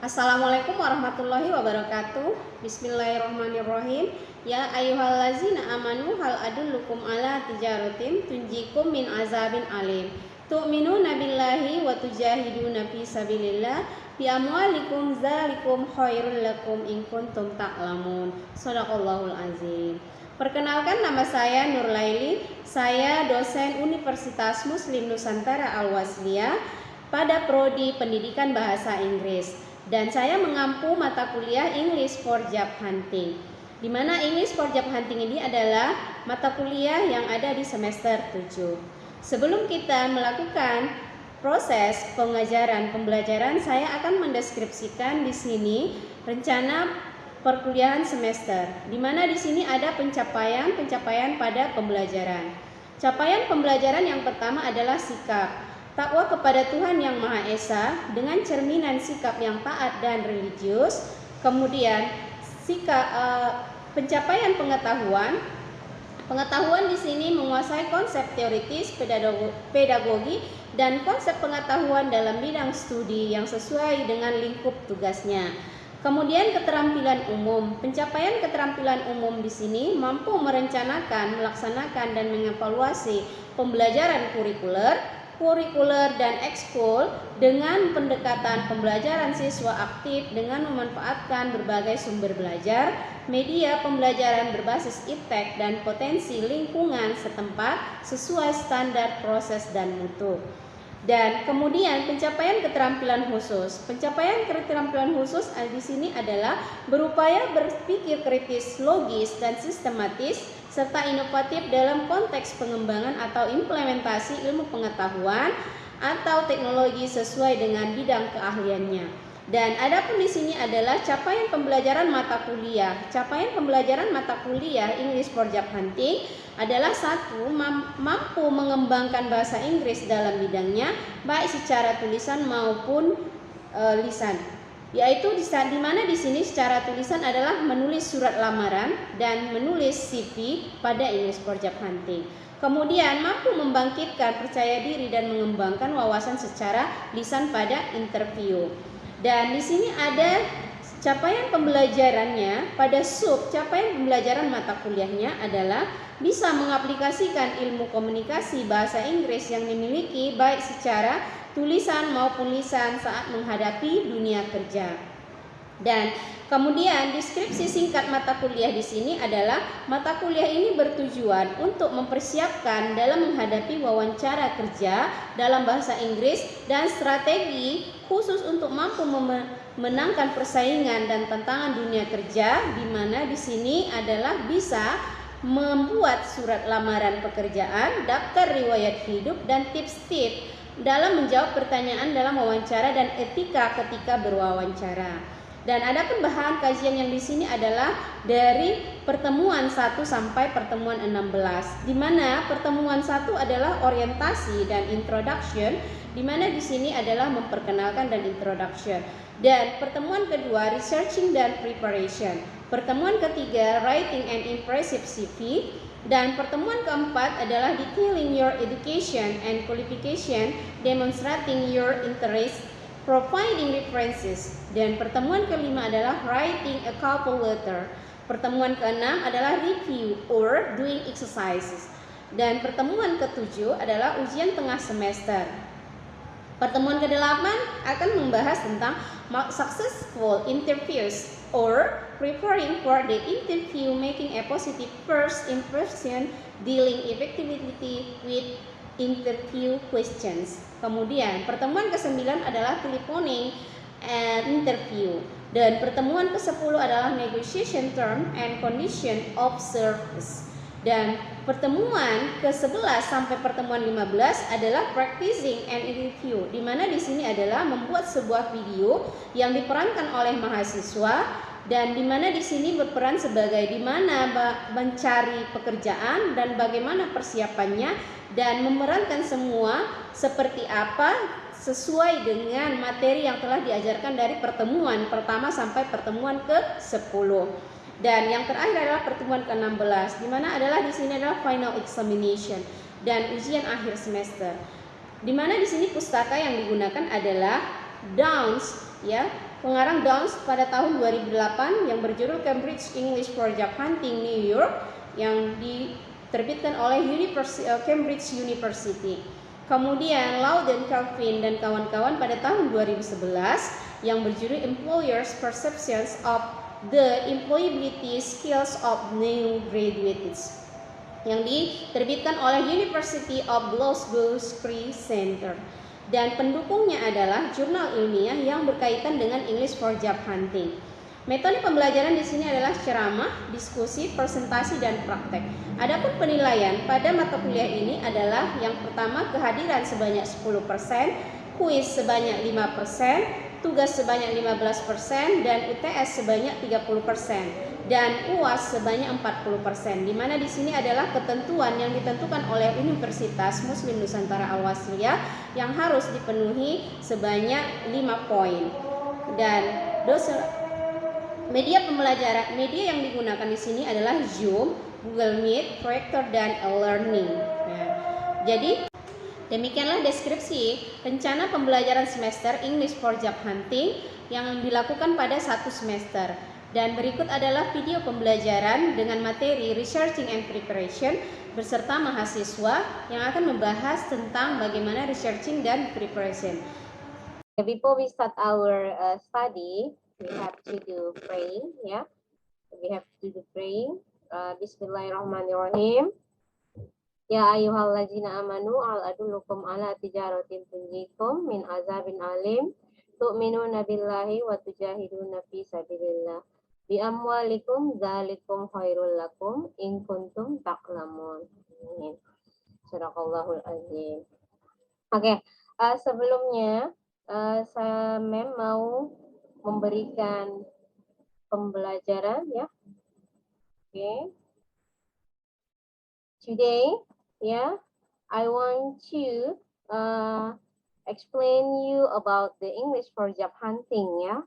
Assalamualaikum warahmatullahi wabarakatuh. Bismillahirrahmanirrahim. Ya ayyuhallazina amanu hal adullukum ala tijaratin tunjikum min azabin alim. Tu'minuna billahi wa tujahiduna fi sabilillah bi amwalikum zalikum khairul lakum in kuntum ta'lamun. Shadaqallahul azim. Perkenalkan, nama saya Nur Laili. Saya dosen Universitas Muslim Nusantara Al-Wasliyah pada prodi Pendidikan Bahasa Inggris. Dan saya mengampu mata kuliah English for Job Hunting, di mana English for Job Hunting ini adalah mata kuliah yang ada di semester 7. Sebelum kita melakukan proses pembelajaran, saya akan mendeskripsikan di sini rencana perkuliahan semester, di mana di sini ada pencapaian pada pembelajaran. Capaian pembelajaran yang pertama adalah sikap. Takwa kepada Tuhan Yang Maha Esa dengan cerminan sikap yang taat dan religius. Kemudian pencapaian pengetahuan. Pengetahuan di sini menguasai konsep teoritis, pedagogi, dan konsep pengetahuan dalam bidang studi yang sesuai dengan lingkup tugasnya. Kemudian keterampilan umum. Pencapaian keterampilan umum di sini mampu merencanakan, melaksanakan, dan mengevaluasi pembelajaran kurikuler dan ekskul dengan pendekatan pembelajaran siswa aktif dengan memanfaatkan berbagai sumber belajar, media pembelajaran berbasis iptek, dan potensi lingkungan setempat sesuai standar proses dan mutu. Dan kemudian pencapaian keterampilan khusus. Pencapaian keterampilan khusus di sini adalah berupaya berpikir kritis, logis, dan sistematis serta inovatif dalam konteks pengembangan atau implementasi ilmu pengetahuan atau teknologi sesuai dengan bidang keahliannya. Dan adapun di sini adalah capaian pembelajaran mata kuliah. Capaian pembelajaran mata kuliah English for Job Hunting adalah satu, mampu mengembangkan bahasa Inggris dalam bidangnya baik secara tulisan maupun lisan. Yaitu di mana di sini secara tulisan adalah menulis surat lamaran dan menulis CV pada English for Job Hunting. Kemudian mampu membangkitkan percaya diri dan mengembangkan wawasan secara lisan pada interview. Dan di sini ada capaian pembelajarannya pada capaian pembelajaran mata kuliahnya adalah bisa mengaplikasikan ilmu komunikasi bahasa Inggris yang dimiliki baik secara tulisan maupun lisan saat menghadapi dunia kerja. Dan kemudian deskripsi singkat mata kuliah di sini adalah mata kuliah ini bertujuan untuk mempersiapkan dalam menghadapi wawancara kerja dalam bahasa Inggris dan strategi khusus untuk mampu memenangkan persaingan dan tantangan dunia kerja, di mana di sini adalah bisa membuat surat lamaran pekerjaan, daftar riwayat hidup, dan tips-tips dalam menjawab pertanyaan dalam wawancara dan etika ketika berwawancara. Dan ada bahan kajian yang di sini adalah dari pertemuan 1 sampai pertemuan 16, di mana pertemuan 1 adalah orientasi dan introduction, di mana di sini adalah memperkenalkan dan introduction. Dan pertemuan kedua researching dan preparation. Pertemuan ketiga writing and impressive CV. Dan pertemuan keempat adalah detailing your education and qualification, demonstrating your interest, providing references. Dan pertemuan kelima adalah writing a couple letter. Pertemuan keenam adalah review or doing exercises. Dan pertemuan ketujuh adalah ujian tengah semester. Pertemuan ke-8 akan membahas tentang successful interviews or preparing for the interview, making a positive first impression, dealing effectively with interview questions. Kemudian pertemuan ke-9 adalah telephoning and interview. Dan pertemuan ke-10 adalah negotiation term and condition of service. Dan pertemuan ke-11 sampai pertemuan 15 adalah practicing and review, di mana di sini adalah membuat sebuah video yang diperankan oleh mahasiswa, dan di mana di sini berperan sebagai di mana mencari pekerjaan dan bagaimana persiapannya, dan memerankan semua seperti apa sesuai dengan materi yang telah diajarkan dari pertemuan pertama sampai pertemuan ke-10. Dan yang terakhir adalah pertemuan ke-16, di mana adalah di sini adalah final examination dan ujian akhir semester. Di mana di sini pustaka yang digunakan adalah Downes, ya, pengarang Downs pada tahun 2008 yang berjudul Cambridge English for Job Hunting New York yang diterbitkan oleh Cambridge University. Kemudian Lau dan Calvin dan kawan-kawan pada tahun 2011 yang berjudul Employers' Perceptions of the Employability Skills of New Graduates yang diterbitkan oleh University of Glasgow Free Center. Dan pendukungnya adalah jurnal ilmiah yang berkaitan dengan English for Job Hunting. Metode pembelajaran di sini adalah ceramah, diskusi, presentasi, dan praktek. Adapun penilaian pada mata kuliah ini adalah yang pertama kehadiran sebanyak 10%, kuis sebanyak 5%, tugas sebanyak 15%, dan UTS sebanyak 30%. Dan UAS sebanyak 40%, di mana di sini adalah ketentuan yang ditentukan oleh Universitas Muslim Nusantara Al-Wasliyah yang harus dipenuhi sebanyak 5 poin. Dan media pembelajaran, media yang digunakan di sini adalah Zoom, Google Meet, Proyektor, dan e-learning. Nah, jadi demikianlah deskripsi rencana pembelajaran semester English for Job Hunting yang dilakukan pada 1 semester. Dan berikut adalah video pembelajaran dengan materi Researching and Preparation beserta mahasiswa yang akan membahas tentang bagaimana researching dan preparation. Before we start our study, we have to do praying, ya. We have to do praying. Bismillahirrahmanirrahim. Ya ayyuhallazina amanu al adullukum ala tijaratin tunjikum min azabin alim tu'minuna billahi wa tujahiduna fi sabilillah bi amwalikum dzalikum khairul lakum in kuntum ta'lamun. Amin. Sadaqallahul azim. Oke, sebelumnya saya mau memberikan pembelajaran, ya. Oke. Today, yeah, I want to explain you about the English for Job Hunting, yeah.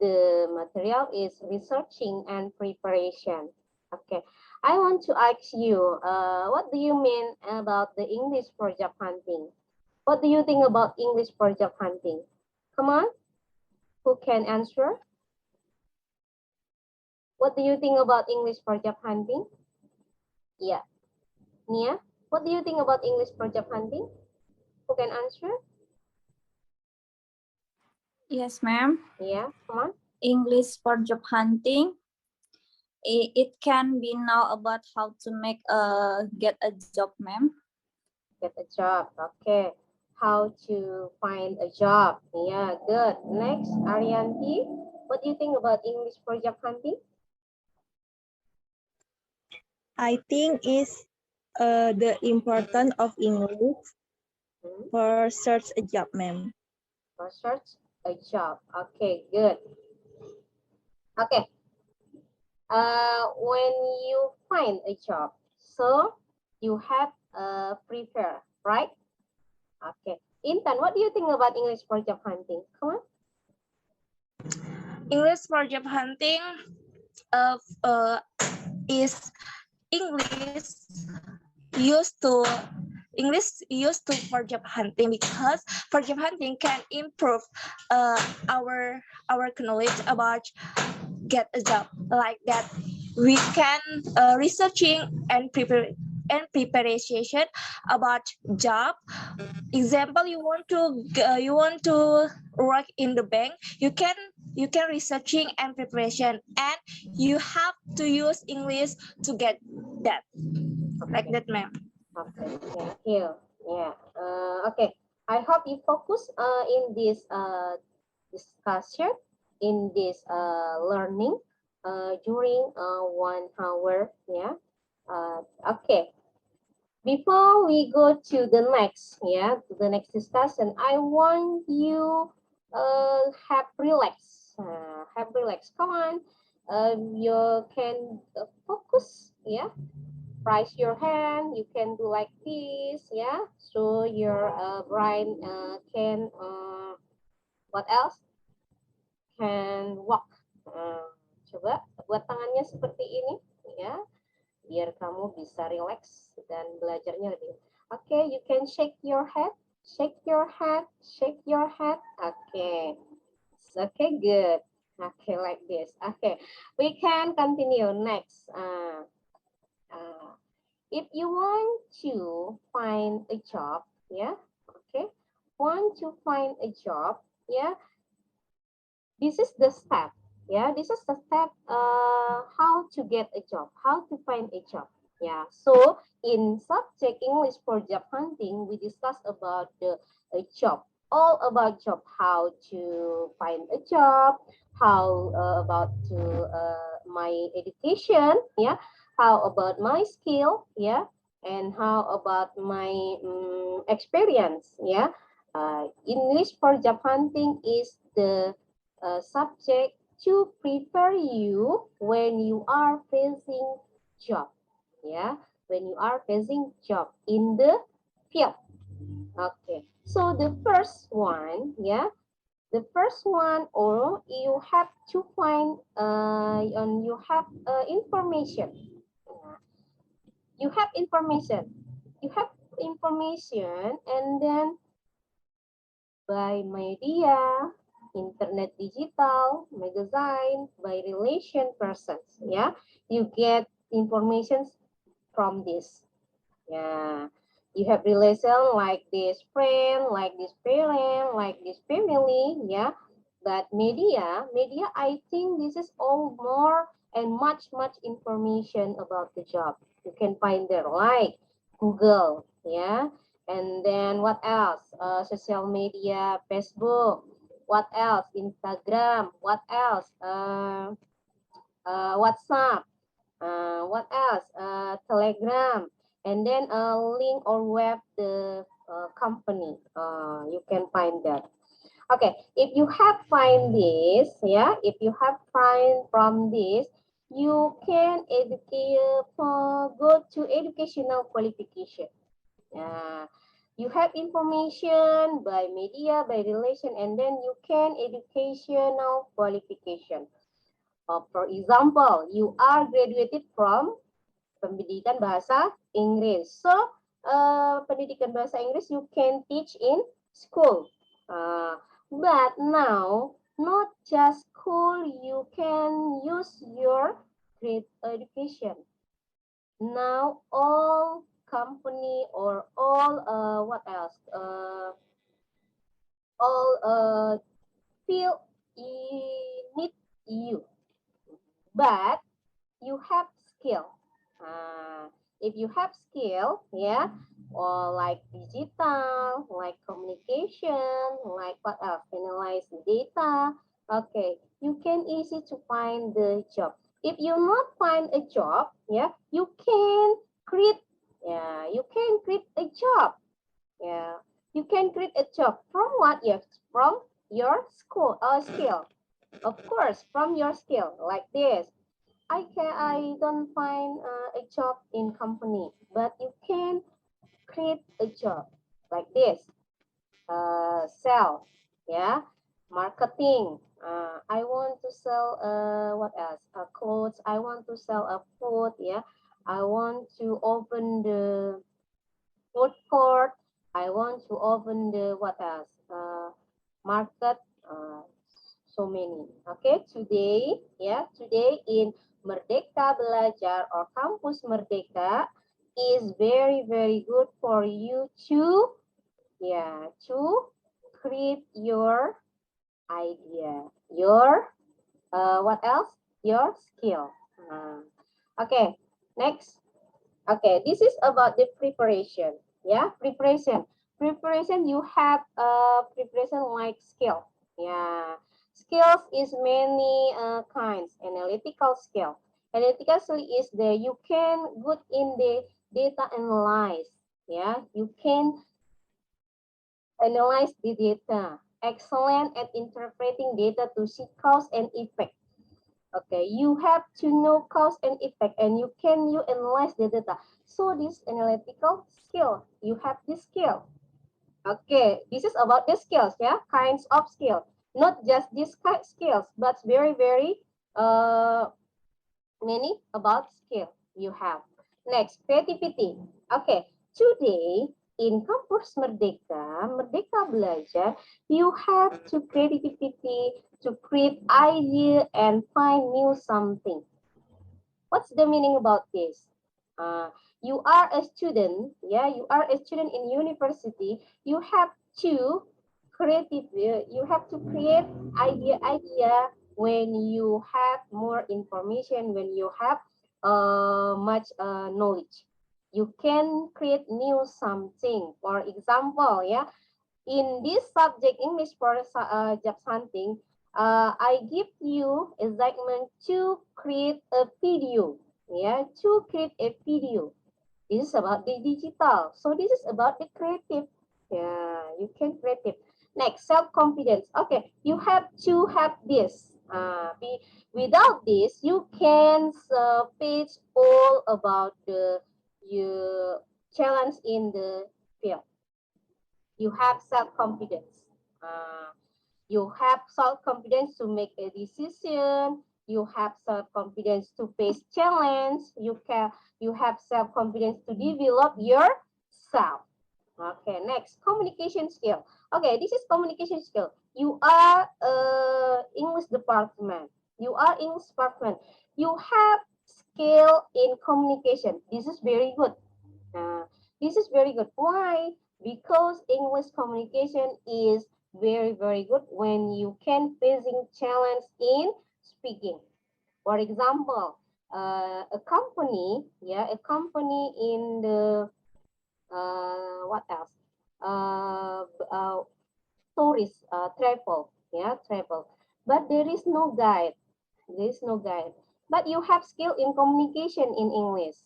The material is researching and preparation. Okay, I want to ask you, what do you mean about the English for Job Hunting? What do you think about English for Job Hunting? Come on, who can answer? What do you think about English for Job Hunting? Yeah, Nia, what do you think about English for Job Hunting? Who can answer? Yes, ma'am. Yeah, come on. English for job hunting. It can be now about how to get a job, ma'am. Get a job. Okay. How to find a job. Yeah, good. Next, Arianti, what do you think about English for job hunting? I think it's the importance of English for search a job, ma'am. For search a job. Okay, good. Okay. When you find a job, so you have prepare, right? Okay. Intan, what do you think about English for job hunting? Come on. English for job hunting is English used to for job hunting, because for job hunting can improve our knowledge about get a job. Like that, we can researching and preparation about job. Example, you want to work in the bank, you can researching and preparation, and you have to use English to get that. Like that, ma'am. Okay, thank you. Yeah. Okay. I hope you focus in this discussion, in this learning during 1 hour. Yeah. Okay. Before we go to the next, discussion, I want you have relax. Come on. You can focus. Yeah. Raise your hand. You can do like this. Yeah. So your brain can what else? Can walk. Coba buat tangannya seperti ini. Ya. Biar kamu bisa relax dan belajarnya lebih. Okay, you can shake your head. Shake your head. Shake your head. Okay. Okay, good. Okay, like this. Okay, we can continue next. If you want to find a job, yeah, okay, want to find a job, yeah, this is the step. Yeah, this is the step how to get a job, how to find a job. Yeah, so in subject English for job hunting, we discuss about the a job, all about job, how to find a job, how about to my education, yeah, how about my skill, yeah, and how about my experience, yeah. English for job hunting is the subject to prepare you when you are facing job, yeah, when you are facing job in the field. Okay, so the first one, yeah, the first one, or you have to find and you have information. You have information, you have information, and then by media, internet digital, magazine, by relation persons. Yeah, you get information from this. Yeah, you have relation like this friend, like this parent, like this family. Yeah, but media, I think this is all more and much information about the job. You can find there like Google. Yeah, and then what else? Social media, Facebook. What else? Instagram. What else? WhatsApp. What else? Telegram, and then a link or web the company. You can find that. Okay, if you have find this, yeah, if you have find from this, you can educate go to educational qualification. You have information by media, by relation, and then you can educational qualification. For example, you are graduated from pendidikan bahasa Inggris. So, pendidikan bahasa Inggris you can teach in school. But now, not just school, you can use your grade education. Now, all company or all what else? All field need you, but you have skill. If you have skill, yeah, or like digital, like communication, like what else? Analyze data. Okay, you can easy to find the job. If you not find a job, yeah, you can create. Yeah, you can create a job. Yeah, you can create a job from what? Yes, from your school skill. Of course, from your skill like this. I don't find a job in company, but you can create a job like this. Sell, yeah, marketing. I want to sell what else? Clothes. I want to sell a food. Yeah, I want to open the food court. I want to open the what else? Market. So many. Okay, today, yeah, today in Merdeka Belajar or Kampus Merdeka is very good for you to, yeah, to create your idea, your what else? Your skill. Okay, next. Okay, this is about the preparation. Yeah, preparation. Preparation, you have preparation like skill. Yeah, skills is many kinds. Analytical skill. Analytical skill is the you can good in the data analyze. Yeah, you can analyze the data. Excellent at interpreting data to see cause and effect. Okay, you have to know cause and effect, and you analyze the data. So this analytical skill, you have this skill. Okay, this is about the skills, yeah, kinds of skill. Not just these kind of skills, but very many about skill you have. Next, creativity. Okay, today in Kampus Merdeka, Merdeka Belajar, you have to creativity to create idea and find new something. What's the meaning about this? You are a student, yeah, you are a student in university. You have to you have to create idea when you have more information, when you have much knowledge. You can create new something. For example, yeah, in this subject English for job hunting, I give you assignment to create a video. Yeah, to create a video. This is about the digital. So this is about the creative. Yeah, you can creative. Next, self-confidence. Okay, you have to have this. Without this, you can face all about the your challenge in the field. You have self-confidence. You have self-confidence to make a decision. You have self-confidence to face challenge. You have self-confidence to develop yourself. Okay, next, communication skill. Okay, this is communication skill. You are English department. You are English department. You have skill in communication. This is very good. This is very good. Why? Because English communication is very, very good when you can facing challenge in speaking. For example, a company, yeah, a company in the what else? Tourist travel, yeah, travel. But there is no guide. There is no guide. But you have skill in communication in English.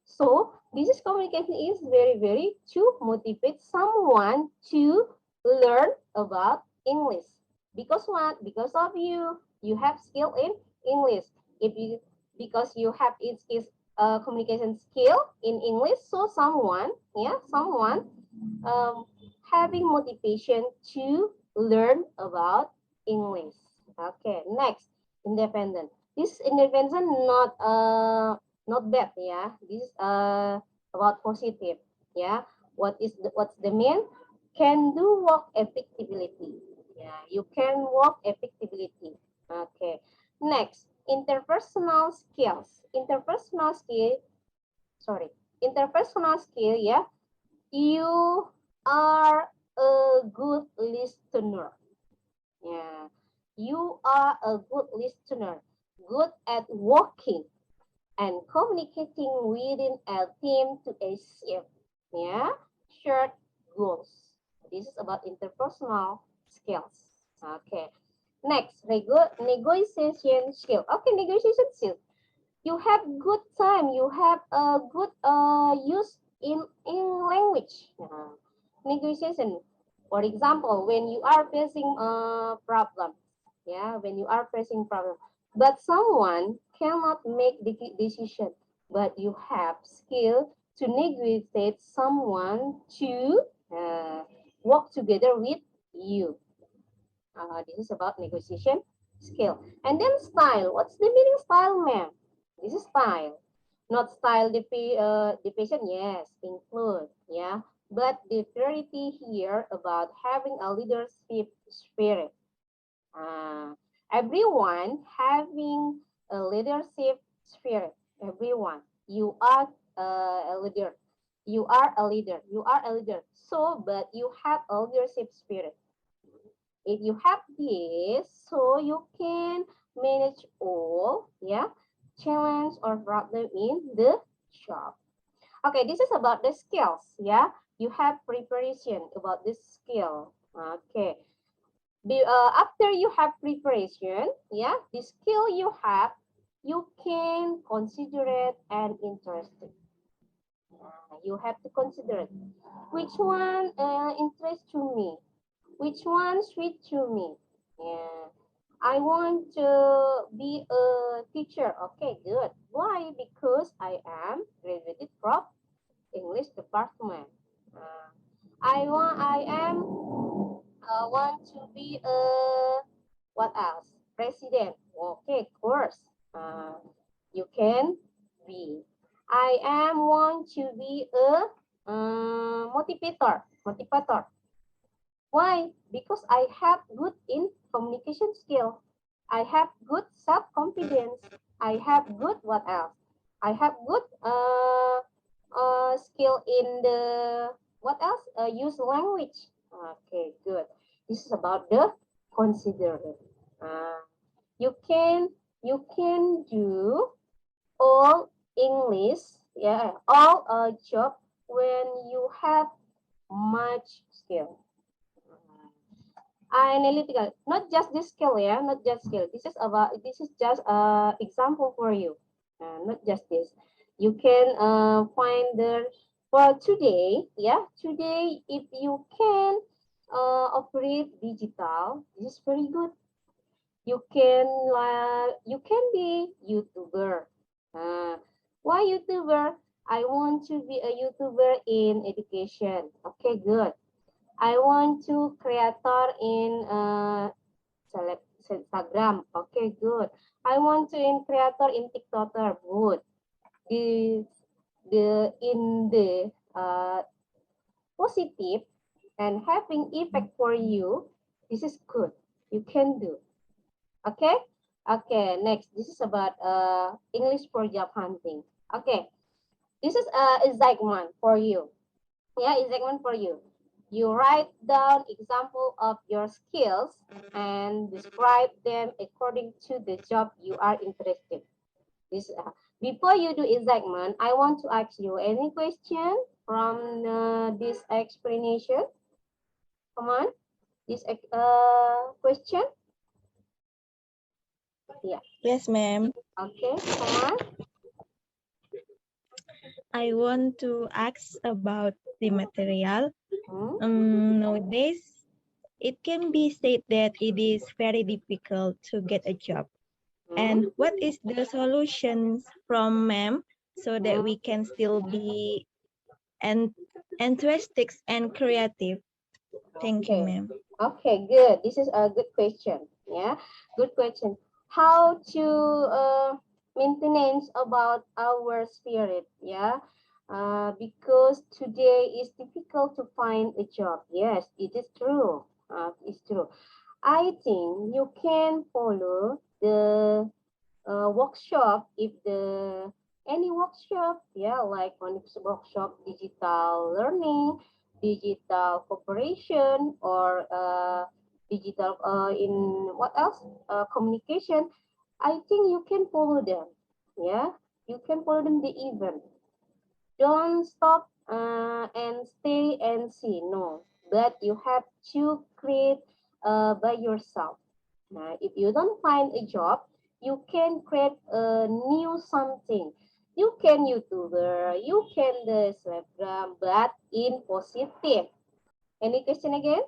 So this is communication is very, very to motivate someone to learn about English. Because what? Because of you have skill in English. If you because you have is communication skill in English, so someone, yeah, someone having motivation to learn about English. Okay, next, independent. This independent not bad, yeah. This is about positive, yeah. What's the mean? Can do work effectively. Yeah, you can work effectively. Okay. Next, interpersonal skills. Interpersonal skill, yeah. You are a good listener. Yeah. You are a good listener, good at working and communicating within a team to achieve, yeah, shared goals. This is about interpersonal skills. Okay. Next, negotiation skill. Okay, negotiation skill. You have good time. You have a good use in language. Negotiation. For example, when you are facing a problem, yeah, when you are facing problem, but someone cannot make the decision, but you have skill to negotiate someone to work together with you. This is about negotiation skill. And then style. What's the meaning style, ma'am? This is style. Not style division, yes, include, yeah. But the priority here about having a leadership spirit. Everyone having a leadership spirit. Everyone. You are a leader. You are a leader. You are a leader. So, but you have a leadership spirit. If you have this, so you can manage all, yeah, challenge or problem in the job. Okay, this is about the skills, yeah. You have preparation about this skill. Okay. After you have preparation, yeah, the skill you have, you can consider it and interesting. You have to consider it. Which one interests to me? Which one sweet to me? Yeah. I want to be a teacher. Okay, good. Why? Because I am graduated from English department. I want to be a what else? President. Okay, of course. You can be. I am want to be a Motivator. Why? Because I have good in communication skill. I have good self-confidence. I have good what else? I have good skill in the what else? Use language. Okay, good. This is about the considerate. You can do all English, yeah, all job when you have much skill. Analytical, not just this skill, yeah, not just skill. This is just example for you, not just this. You can find the for today, yeah, today if you can operate digital, this is very good. You can be YouTuber. Why YouTuber? I want to be a YouTuber in education. Okay, good. I want to creator in Instagram. Okay, good. I want to in creator in TikToker. Good. In the positive and having effect for you. This is good. You can do. Okay. Okay. Next, this is about English for job hunting. Okay. This is a segment for you. Yeah, a segment for you. You write down example of your skills and describe them according to the job you are interested. This before you do a segment, I want to ask you any question from this explanation. Come on, this question. Yeah. Yes, ma'am. Okay. Come on. I want to ask about the material. Nowadays, it can be said that it is very difficult to get a job. And what is the solutions from ma'am so that we can still be enthusiastic and creative? Thank you, ma'am. Okay, good. This is a good question. Yeah, good question. How to maintenance about our spirit? Yeah, because today is difficult to find a job. Yes, it is true. It's true. I think you can follow the workshop if the any workshop, yeah, like Onyx workshop, digital learning, digital cooperation, or digital in what else? Communication. I think you can follow them. Yeah, you can follow them the event. Don't stop and stay and see. No, but you have to create by yourself. If you don't find a job, you can create a new something. You can YouTuber, you can the Instagram, but in positive. Any question again?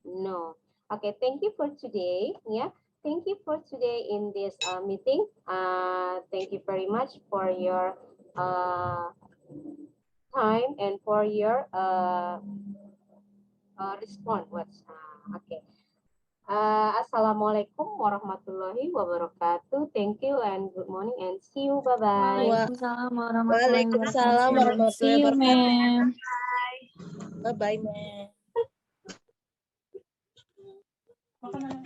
No. Okay, thank you for today. Yeah, thank you for today in this meeting. Thank you very much for your time and for your response. Okay. Assalamualaikum warahmatullahi wabarakatuh. Thank you and good morning and see you. Bye-bye. Waalaikumsalam warahmatullahi Waalaikumsalam wabarakatuh. warahmatullahi See you, wabarakatuh. ma'am. Bye-bye, ma'am.